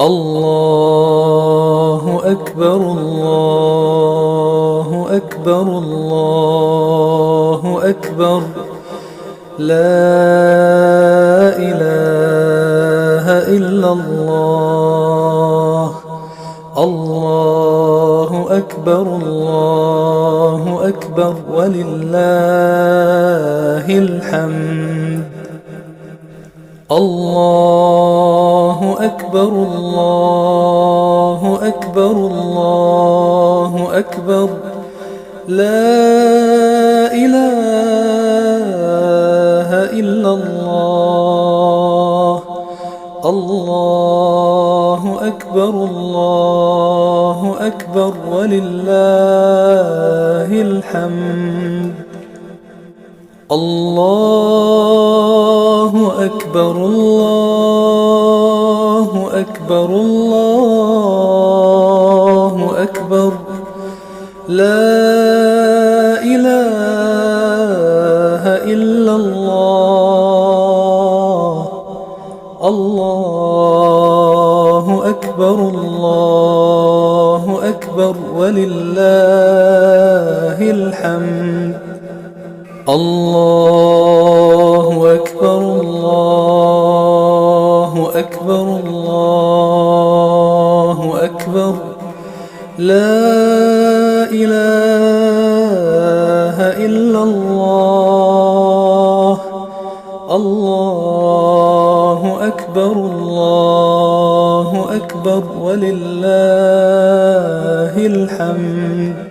الله أكبر الله أكبر الله أكبر لا إله إلا الله الله أكبر الله أكبر ولله الحمد الله أكبر الله أكبر الله أكبر لا إله إلا الله الله أكبر الله أكبر ولله الحمد الله أكبر الله أكبر الله أكبر لا إله إلا الله الله أكبر الله أكبر ولله الحمد الله أكبر الله أكبر الله أكبر لا إله إلا الله الله أكبر الله أكبر ولله الحمد